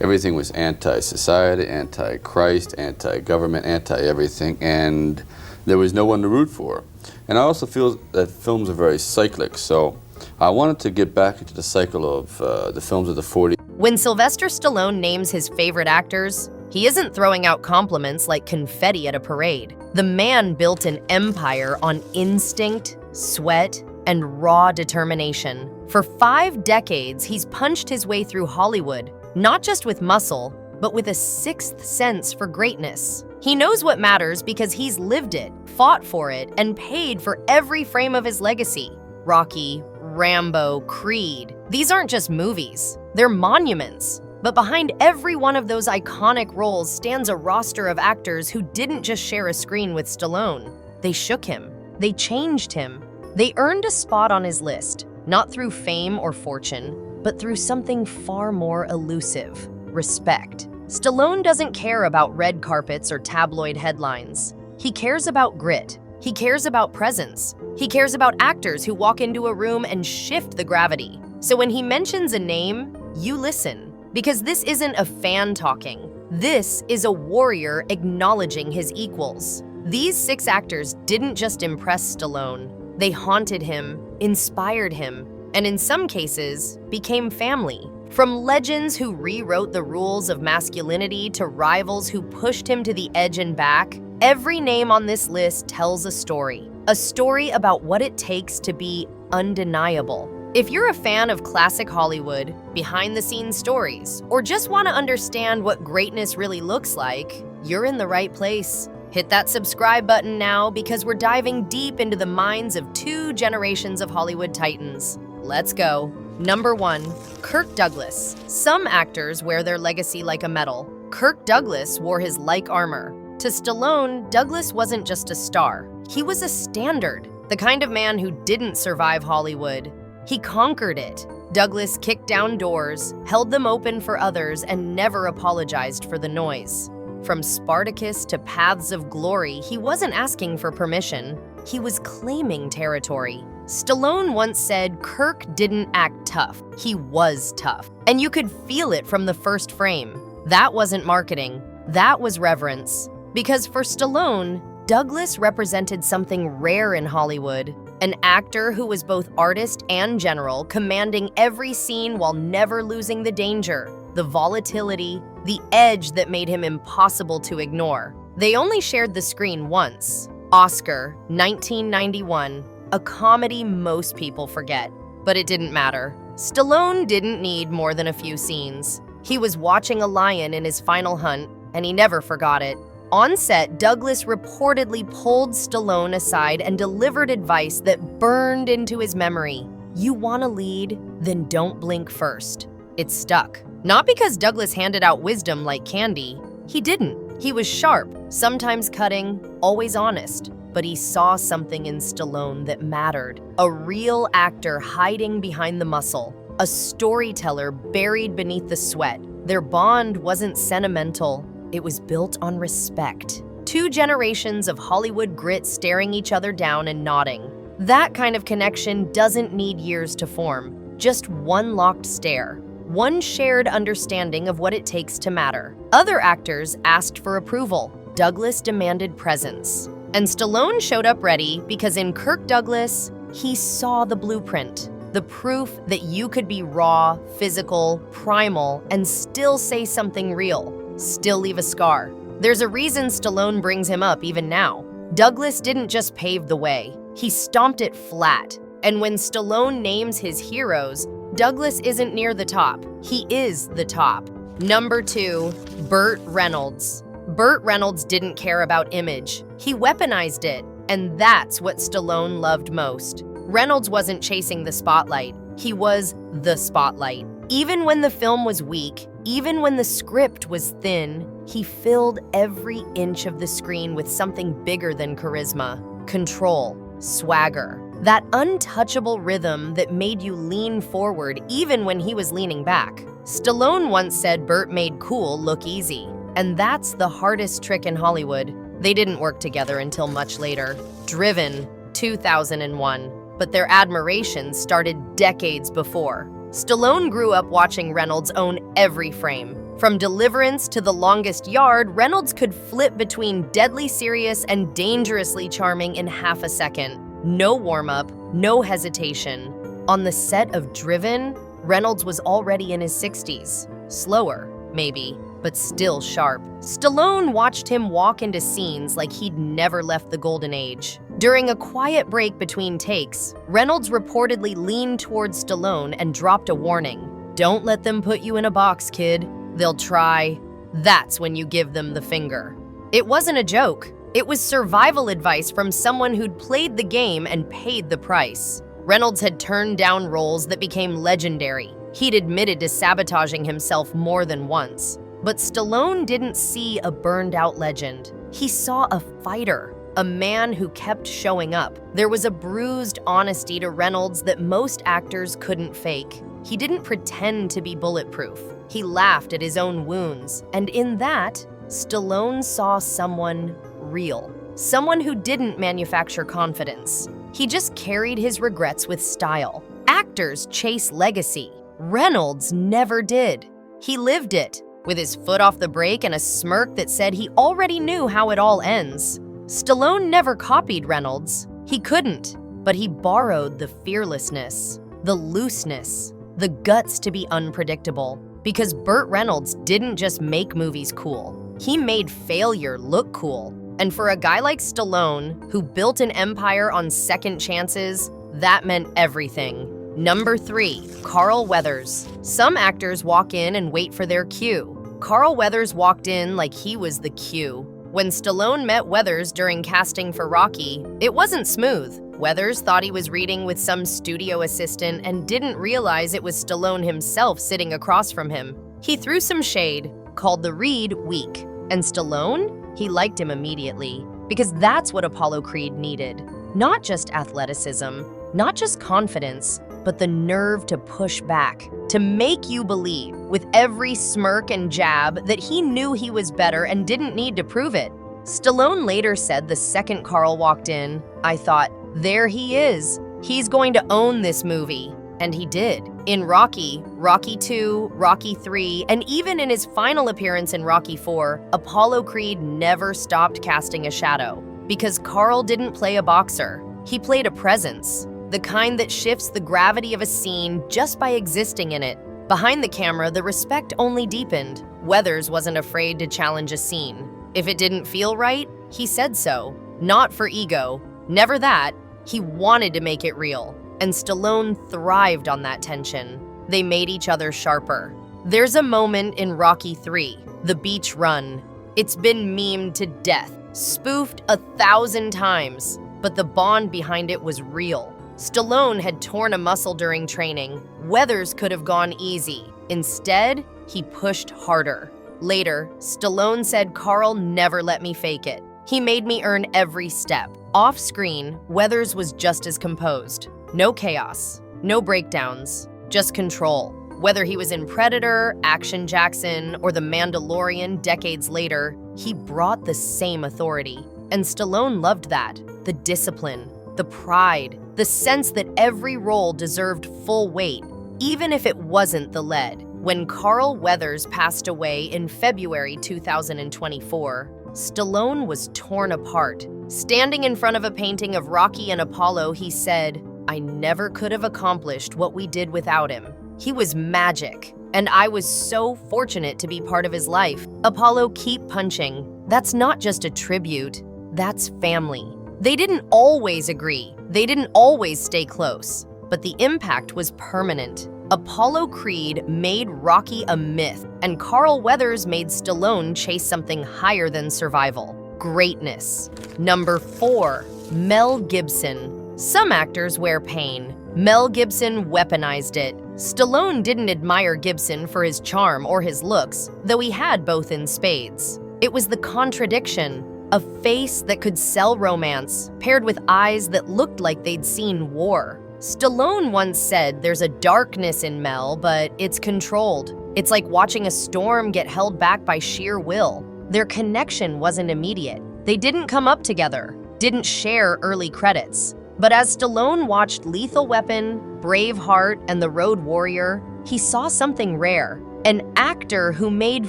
Everything was anti-society, anti-Christ, anti-government, anti-everything, and there was no one to root for. And I also feel that films are very cyclic, so I wanted to get back into the cycle of the films of the 40s. When Sylvester Stallone names his favorite actors, he isn't throwing out compliments like confetti at a parade. The man built an empire on instinct, sweat, and raw determination. For 5 decades, he's punched his way through Hollywood, not just with muscle, but with a sixth sense for greatness. He knows what matters because he's lived it, fought for it, and paid for every frame of his legacy. Rocky, Rambo, Creed. These aren't just movies, they're monuments. But behind every one of those iconic roles stands a roster of actors who didn't just share a screen with Stallone. They shook him. They changed him. They earned a spot on his list, not through fame or fortune, but through something far more elusive: respect. Stallone doesn't care about red carpets or tabloid headlines. He cares about grit. He cares about presence. He cares about actors who walk into a room and shift the gravity. So when he mentions a name, you listen. Because this isn't a fan talking. This is a warrior acknowledging his equals. These 6 actors didn't just impress Stallone. They haunted him, inspired him, and in some cases, became family. From legends who rewrote the rules of masculinity to rivals who pushed him to the edge and back, every name on this list tells a story. A story about what it takes to be undeniable. If you're a fan of classic Hollywood, behind-the-scenes stories, or just want to understand what greatness really looks like, you're in the right place. Hit that subscribe button now because we're diving deep into the minds of 2 generations of Hollywood titans. Let's go. Number 1, Kirk Douglas. Some actors wear their legacy like a medal. Kirk Douglas wore his like armor. To Stallone, Douglas wasn't just a star. He was a standard, the kind of man who didn't survive Hollywood. He conquered it. Douglas kicked down doors, held them open for others, and never apologized for the noise. From Spartacus to Paths of Glory, he wasn't asking for permission. He was claiming territory. Stallone once said Kirk didn't act tough. He was tough. And you could feel it from the first frame. That wasn't marketing. That was reverence. Because for Stallone, Douglas represented something rare in Hollywood. An actor who was both artist and general, commanding every scene while never losing the danger, the volatility, the edge that made him impossible to ignore. They only shared the screen once. Oscar, 1991, a comedy most people forget. But it didn't matter. Stallone didn't need more than a few scenes. He was watching a lion in his final hunt, and he never forgot it. On set, Douglas reportedly pulled Stallone aside and delivered advice that burned into his memory. You want to lead? Then don't blink first. It stuck. Not because Douglas handed out wisdom like candy. He didn't. He was sharp, sometimes cutting, always honest. But he saw something in Stallone that mattered. A real actor hiding behind the muscle. A storyteller buried beneath the sweat. Their bond wasn't sentimental. It was built on respect. 2 generations of Hollywood grit staring each other down and nodding. That kind of connection doesn't need years to form. Just one locked stare. One shared understanding of what it takes to matter. Other actors asked for approval. Douglas demanded presence. And Stallone showed up ready because in Kirk Douglas, he saw the blueprint. The proof that you could be raw, physical, primal, and still say something real. Still leave a scar. There's a reason Stallone brings him up even now. Douglas didn't just pave the way, he stomped it flat. And when Stallone names his heroes, Douglas isn't near the top, he is the top. Number 2, Burt Reynolds. Burt Reynolds didn't care about image, he weaponized it, and that's what Stallone loved most. Reynolds wasn't chasing the spotlight, he was the spotlight. Even when the film was weak, even when the script was thin, he filled every inch of the screen with something bigger than charisma, control, swagger. That untouchable rhythm that made you lean forward even when he was leaning back. Stallone once said Burt made cool look easy, and that's the hardest trick in Hollywood. They didn't work together until much later. Driven, 2001, but their admiration started decades before. Stallone grew up watching Reynolds own every frame. From Deliverance to The Longest Yard, Reynolds could flip between deadly serious and dangerously charming in half a second. No warm-up, no hesitation. On the set of Driven, Reynolds was already in his 60s. Slower, maybe, but still sharp. Stallone watched him walk into scenes like he'd never left the golden age. During a quiet break between takes, Reynolds reportedly leaned towards Stallone and dropped a warning. "Don't let them put you in a box, kid. They'll try." That's when you give them the finger. It wasn't a joke. It was survival advice from someone who'd played the game and paid the price. Reynolds had turned down roles that became legendary. He'd admitted to sabotaging himself more than once. But Stallone didn't see a burned-out legend. He saw a fighter, a man who kept showing up. There was a bruised honesty to Reynolds that most actors couldn't fake. He didn't pretend to be bulletproof. He laughed at his own wounds. And in that, Stallone saw someone real. Someone who didn't manufacture confidence. He just carried his regrets with style. Actors chase legacy. Reynolds never did. He lived it, with his foot off the brake and a smirk that said he already knew how it all ends. Stallone never copied Reynolds. He couldn't, but he borrowed the fearlessness, the looseness, the guts to be unpredictable. Because Burt Reynolds didn't just make movies cool. He made failure look cool. And for a guy like Stallone, who built an empire on second chances, that meant everything. Number 3, Carl Weathers. Some actors walk in and wait for their cue. Carl Weathers walked in like he was the cue. When Stallone met Weathers during casting for Rocky, it wasn't smooth. Weathers thought he was reading with some studio assistant and didn't realize it was Stallone himself sitting across from him. He threw some shade, called the read weak. And Stallone? He liked him immediately, because that's what Apollo Creed needed. Not just athleticism, not just confidence, but the nerve to push back, to make you believe, with every smirk and jab, that he knew he was better and didn't need to prove it. Stallone later said the second Carl walked in, "I thought, there he is. He's going to own this movie." And he did. In Rocky, Rocky II, Rocky III, and even in his final appearance in Rocky IV, Apollo Creed never stopped casting a shadow. Because Carl didn't play a boxer. He played a presence. The kind that shifts the gravity of a scene just by existing in it. Behind the camera, the respect only deepened. Weathers wasn't afraid to challenge a scene. If it didn't feel right, he said so. Not for ego. Never that. He wanted to make it real. And Stallone thrived on that tension. They made each other sharper. There's a moment in Rocky III, the beach run. It's been memed to death, spoofed 1,000 times, but the bond behind it was real. Stallone had torn a muscle during training. Weathers could have gone easy. Instead, he pushed harder. Later, Stallone said, "Carl never let me fake it. He made me earn every step." Off screen, Weathers was just as composed. No chaos, no breakdowns, just control. Whether he was in Predator, Action Jackson, or The Mandalorian decades later, he brought the same authority. And Stallone loved that. The discipline, the pride, the sense that every role deserved full weight, even if it wasn't the lead. When Carl Weathers passed away in February 2024, Stallone was torn apart. Standing in front of a painting of Rocky and Apollo, he said, "I never could have accomplished what we did without him. He was magic, and I was so fortunate to be part of his life." Apollo, keep punching. That's not just a tribute, that's family. They didn't always agree, they didn't always stay close, but the impact was permanent. Apollo Creed made Rocky a myth, and Carl Weathers made Stallone chase something higher than survival: greatness. Number 4, Mel Gibson. Some actors wear pain. Mel Gibson weaponized it. Stallone didn't admire Gibson for his charm or his looks, though he had both in spades. It was the contradiction. A face that could sell romance, paired with eyes that looked like they'd seen war. Stallone once said there's a darkness in Mel, but it's controlled. It's like watching a storm get held back by sheer will. Their connection wasn't immediate. They didn't come up together, didn't share early credits. But as Stallone watched Lethal Weapon, Braveheart, and The Road Warrior, he saw something rare: an actor who made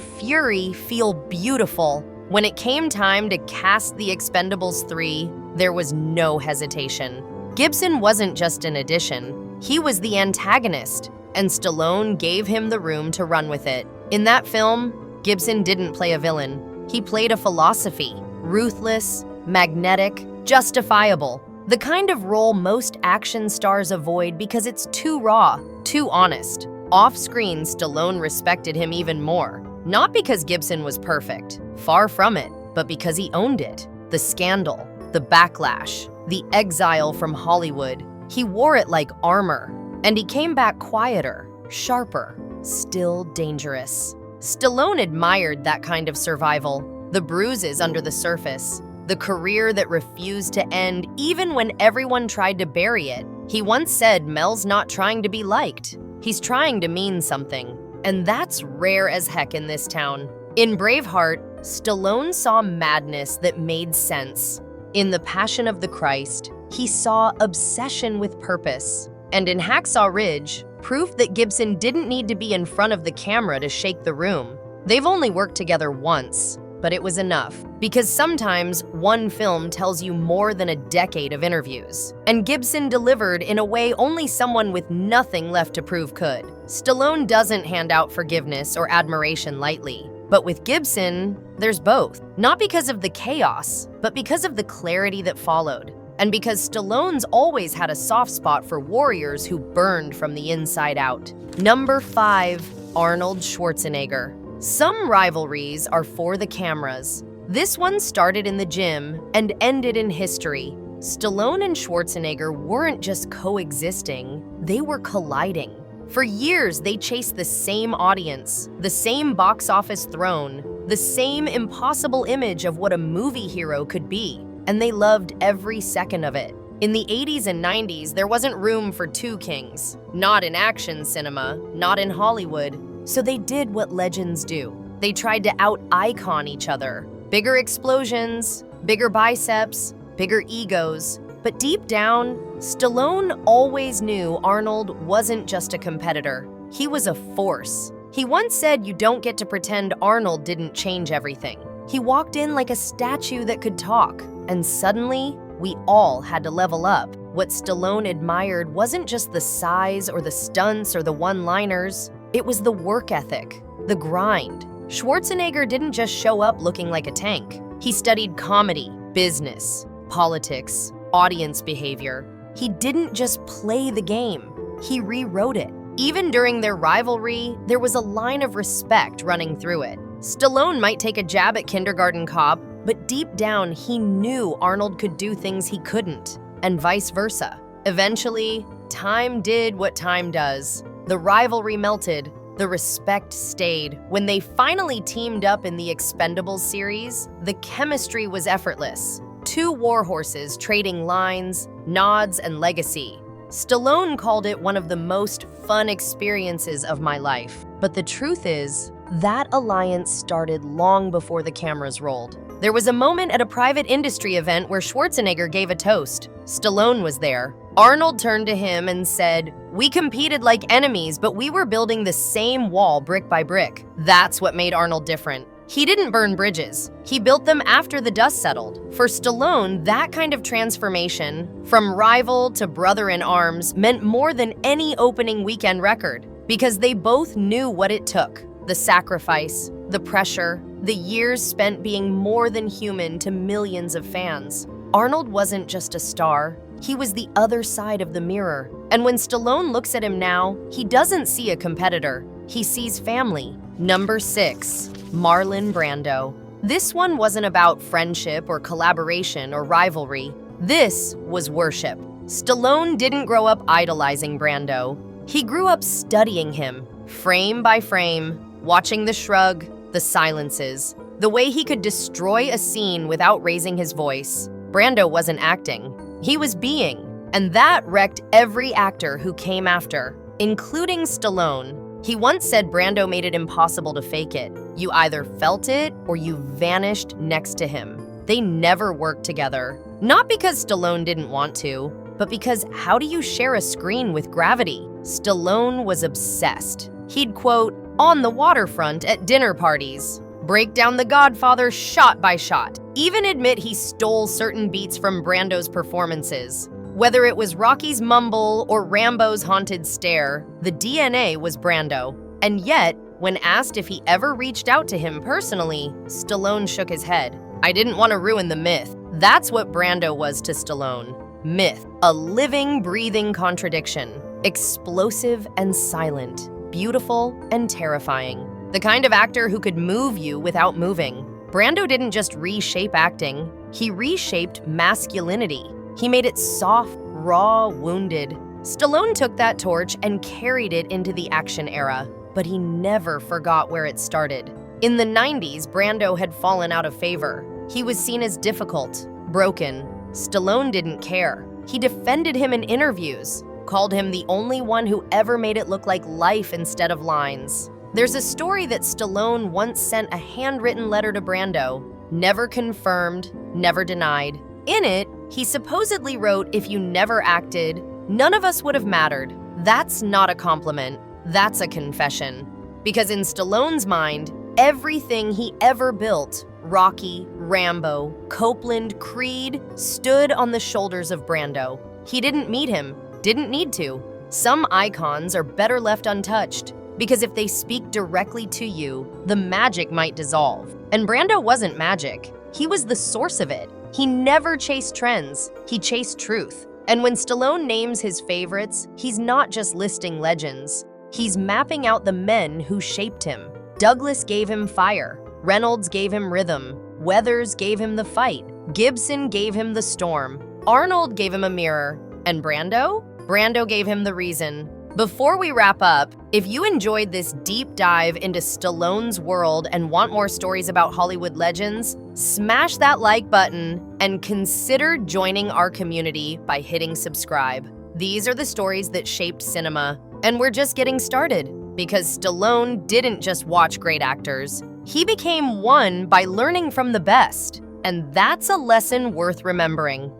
Fury feel beautiful. When it came time to cast The Expendables 3, there was no hesitation. Gibson wasn't just an addition, he was the antagonist, and Stallone gave him the room to run with it. In that film, Gibson didn't play a villain. He played a philosophy, ruthless, magnetic, justifiable. The kind of role most action stars avoid because it's too raw, too honest. Off-screen, Stallone respected him even more. Not because Gibson was perfect, far from it, but because he owned it. The scandal, the backlash, the exile from Hollywood. He wore it like armor, and he came back quieter, sharper, still dangerous. Stallone admired that kind of survival, the bruises under the surface, the career that refused to end even when everyone tried to bury it. He once said Mel's not trying to be liked, he's trying to mean something. And that's rare as heck in this town. In Braveheart, Stallone saw madness that made sense. In The Passion of the Christ, he saw obsession with purpose. And in Hacksaw Ridge, proof that Gibson didn't need to be in front of the camera to shake the room. They've only worked together once, but it was enough. Because sometimes one film tells you more than a decade of interviews. And Gibson delivered in a way only someone with nothing left to prove could. Stallone doesn't hand out forgiveness or admiration lightly. But with Gibson, there's both. Not because of the chaos, but because of the clarity that followed. And because Stallone's always had a soft spot for warriors who burned from the inside out. Number 5, Arnold Schwarzenegger. Some rivalries are for the cameras. This one started in the gym and ended in history. Stallone and Schwarzenegger weren't just coexisting, they were colliding. For years, they chased the same audience, the same box office throne, the same impossible image of what a movie hero could be, and they loved every second of it. In the 80s and 90s, there wasn't room for two kings. Not in action cinema, not in Hollywood. So they did what legends do. They tried to out-icon each other. Bigger explosions, bigger biceps, bigger egos. But deep down, Stallone always knew Arnold wasn't just a competitor. He was a force. He once said you don't get to pretend Arnold didn't change everything. He walked in like a statue that could talk, and suddenly, we all had to level up. What Stallone admired wasn't just the size or the stunts or the one-liners. It was the work ethic, the grind. Schwarzenegger didn't just show up looking like a tank. He studied comedy, business, politics, audience behavior. He didn't just play the game, he rewrote it. Even during their rivalry, there was a line of respect running through it. Stallone might take a jab at Kindergarten Cop, but deep down, he knew Arnold could do things he couldn't, and vice versa. Eventually, time did what time does. The rivalry melted, the respect stayed. When they finally teamed up in the Expendables series, the chemistry was effortless. Two warhorses trading lines, nods, and legacy. Stallone called it one of the most fun experiences of my life. But the truth is, that alliance started long before the cameras rolled. There was a moment at a private industry event where Schwarzenegger gave a toast. Stallone was there. Arnold turned to him and said, "We competed like enemies, but we were building the same wall brick by brick." That's what made Arnold different. He didn't burn bridges. He built them after the dust settled. For Stallone, that kind of transformation, from rival to brother in arms, meant more than any opening weekend record, because they both knew what it took. The sacrifice, the pressure, the years spent being more than human to millions of fans. Arnold wasn't just a star, he was the other side of the mirror. And when Stallone looks at him now, he doesn't see a competitor, he sees family. Number 6, Marlon Brando. This one wasn't about friendship or collaboration or rivalry. This was worship. Stallone didn't grow up idolizing Brando. He grew up studying him, frame by frame, watching the shrug, the silences, the way he could destroy a scene without raising his voice. Brando wasn't acting, he was being, and that wrecked every actor who came after, including Stallone. He once said Brando made it impossible to fake it. You either felt it or you vanished next to him. They never worked together. Not because Stallone didn't want to, but because how do you share a screen with gravity? Stallone was obsessed. He'd quote, on the waterfront at dinner parties, break down The Godfather shot by shot, even admit he stole certain beats from Brando's performances. Whether it was Rocky's mumble or Rambo's haunted stare, the DNA was Brando. And yet, when asked if he ever reached out to him personally, Stallone shook his head. "I didn't want to ruin the myth." That's what Brando was to Stallone. Myth, a living, breathing contradiction. Explosive and silent, beautiful and terrifying. The kind of actor who could move you without moving. Brando didn't just reshape acting, he reshaped masculinity. He made it soft, raw, wounded. Stallone took that torch and carried it into the action era, but he never forgot where it started. In the 90s, Brando had fallen out of favor. He was seen as difficult, broken. Stallone didn't care. He defended him in interviews, called him the only one who ever made it look like life instead of lines. There's a story that Stallone once sent a handwritten letter to Brando, never confirmed, never denied. In it, he supposedly wrote, "If you never acted, none of us would have mattered." That's not a compliment, that's a confession. Because in Stallone's mind, everything he ever built, Rocky, Rambo, Copeland, Creed, stood on the shoulders of Brando. He didn't meet him, didn't need to. Some icons are better left untouched, because if they speak directly to you, the magic might dissolve. And Brando wasn't magic, he was the source of it. He never chased trends, he chased truth. And when Stallone names his favorites, he's not just listing legends. He's mapping out the men who shaped him. Douglas gave him fire, Reynolds gave him rhythm, Weathers gave him the fight, Gibson gave him the storm, Arnold gave him a mirror, and Brando? Brando gave him the reason. Before we wrap up, if you enjoyed this deep dive into Stallone's world and want more stories about Hollywood legends, smash that like button and consider joining our community by hitting subscribe. These are the stories that shaped cinema, and we're just getting started because Stallone didn't just watch great actors. He became one by learning from the best, and that's a lesson worth remembering.